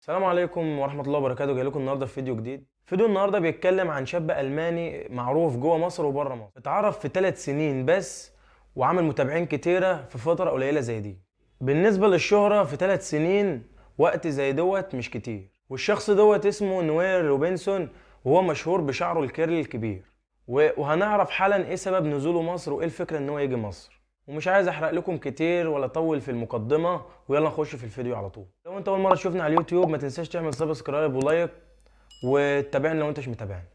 السلام عليكم ورحمة الله وبركاته. جاي لكم النهارده في فيديو جديد. فيديو النهارده بيتكلم عن شاب ألماني معروف جوه مصر وبره مصر، اتعرف في 3 سنين بس وعمل متابعين كتيرة في فترة قليلة زي دي. بالنسبة للشهرة في 3 سنين وقت زي دوت مش كتير. والشخص دوت اسمه نوير روبنسون، وهو مشهور بشعره الكيرلي الكبير. وهنعرف حالا ايه سبب نزوله مصر وايه الفكرة ان هو يجي مصر. ومش عايز احرق لكم كتير ولا اطول في المقدمه، ويلا نخش في الفيديو على طول. لو انت اول مره تشوفنا على اليوتيوب ما تنساش تعمل سبسكرايب ولايك وتتابعني لو انت مش متابعني.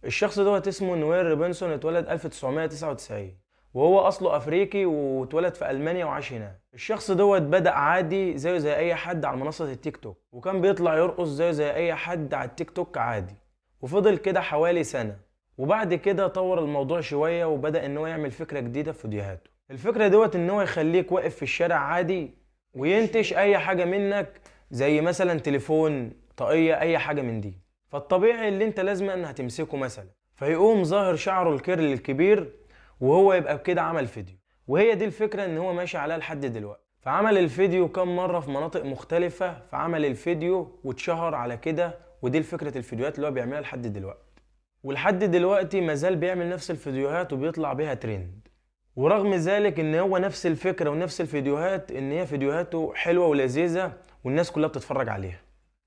الشخص دوت اسمه نوير روبنسون، اتولد 1999 وهو اصله افريقي واتولد في المانيا وعاش هناك. الشخص دوت بدأ عادي زيه زي اي حد على منصة التيك توك، وكان بيطلع يرقص زيه زي اي حد على التيك توك عادي، وفضل كده حوالي سنة. وبعد كده طور الموضوع شوية وبدأ ان هو يعمل فكرة جديدة في فيديوهاته. الفكرة دوت ان هو يخليك واقف في الشارع عادي وينتش اي حاجة منك، زي مثلا تليفون، طاقية، اي حاجة من دي. فالطبيعي اللي انت لازم ان هتمسكه مثلا، فيقوم ظاهر شعره الكيرلي الكبير وهو يبقى بكده عمل فيديو. وهي دي الفكرة ان هو ماشي عليها لحد دلوقتي. فعمل الفيديو كام مرة في مناطق مختلفة، فعمل الفيديو واتشهر على كده. ودي الفكرة الفيديوهات اللي هو بيعملها لحد دلوقتي. ولحد دلوقتي مازال بيعمل نفس الفيديوهات وبيطلع بيها ترند. ورغم ذلك ان هو نفس الفكرة ونفس الفيديوهات، ان هي فيديوهاته حلوة ولذيذة والناس كلها بتتفرج عليها.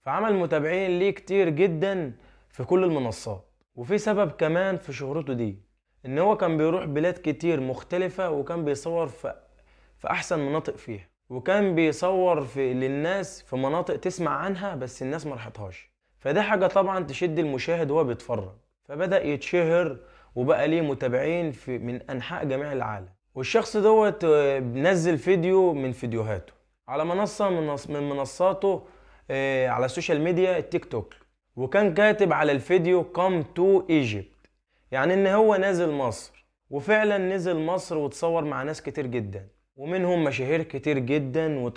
فعمل متابعين ليه كتير جدا في كل المنصات. وفي سبب كمان في شهرته دي، ان هو كان بيروح بلاد كتير مختلفة وكان بيصور في احسن مناطق فيها، وكان بيصور للناس في مناطق تسمع عنها بس الناس ما راحتهاش. فده حاجة طبعا تشد المشاهد وهو بيتفرج. فبدأ يتشهر وبقى ليه متابعين من انحاء جميع العالم. والشخص دوت نزل فيديو من فيديوهاته على منصة من منصاته على السوشيال ميديا التيك توك. وكان كاتب على الفيديو come to Egypt، يعني ان هو نازل مصر. وفعلا نزل مصر وتصور مع ناس كتير جدا ومنهم مشاهير كتير جدا.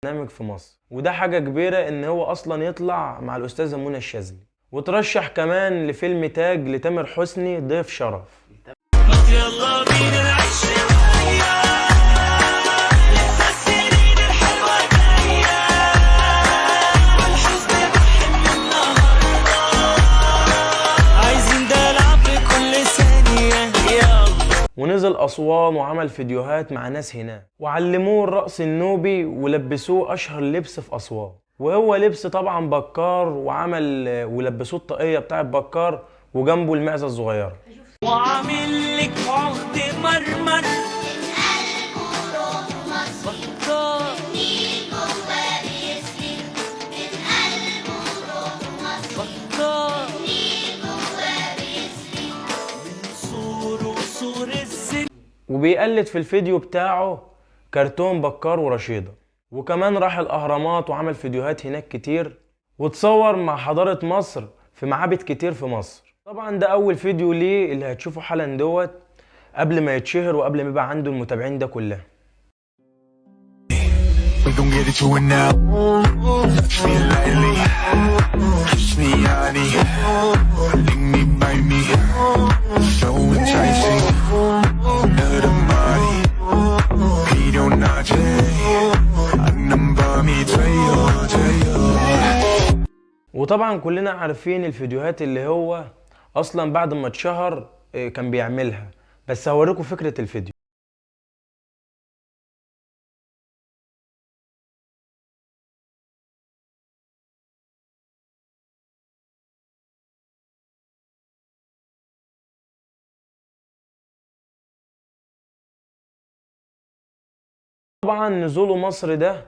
برنامج في مصر، وده حاجة كبيرة ان هو اصلا يطلع مع الاستاذة منى الشاذلي. وترشح كمان لفيلم تاج لتامر حسني ضيف شرف. يلا بينا نعيش شوية السنين الحلوة جاية والحزن بحن النهاردة عايزين دلع في كل ثانية يلا. ونزل أسوان وعمل فيديوهات مع ناس هناك وعلموه الرقص النوبي ولبسوه أشهر لبس في أسوان، وهو لبس طبعا بكار. ولبسوه الطاقية بتاعت بكار وجنبه المعزة الصغيرة. وعامل لك عقد مرمر وبيقلد في الفيديو بتاعه كرتون بكار ورشيدة. وكمان راح الأهرامات وعمل فيديوهات هناك كتير، وتصور مع حضارة مصر في معابد كتير في مصر. طبعا ده أول فيديو ليه اللي هتشوفه حالا دوت قبل ما يتشهر وقبل ما يبقى عنده المتابعين ده كلها. وطبعا كلنا عارفين الفيديوهات اللي هو اصلا بعد ما اتشهر كان بيعملها، بس هوريكم فكرة الفيديو. طبعا نزوله مصر ده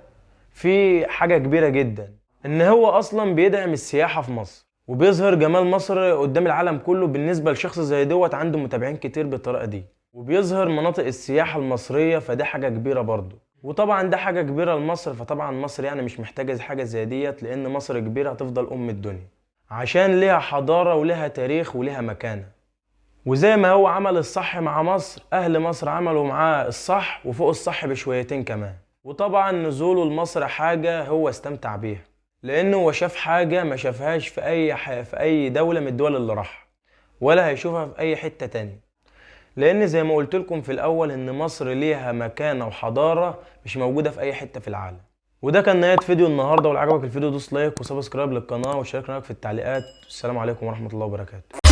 في حاجة كبيرة جدا، ان هو اصلا بيدعم السياحة في مصر وبيظهر جمال مصر قدام العالم كله. بالنسبة لشخص زي دوت عنده متابعين كتير بالطريقة دي، وبيظهر مناطق السياحة المصرية، فده حاجة كبيرة برضو. وطبعا ده حاجة كبيرة لمصر، فطبعا مصر يعني مش محتاجة حاجة زي ديت، لان مصر كبيرة هتفضل الدنيا، عشان ليها حضارة وليها تاريخ وليها مكانة. وزي ما هو عمل الصح مع مصر، اهل مصر عملوا معاه الصح وفوق الصح بشويتين كمان. وطبعا نزوله لمصر حاجة هو استمتع بيها، لانه هو شاف حاجة ما شافهاش في اي دولة من الدول اللي راح، ولا هيشوفها في اي حتة تانية. لان زي ما قلت لكم في الاول ان مصر ليها مكانة وحضارة مش موجودة في اي حتة في العالم. وده كان نهاية فيديو النهاردة، ولو عجبك الفيديو دوس لايك وسبسكرايب للقناة وشاركنا في التعليقات. السلام عليكم ورحمة الله وبركاته.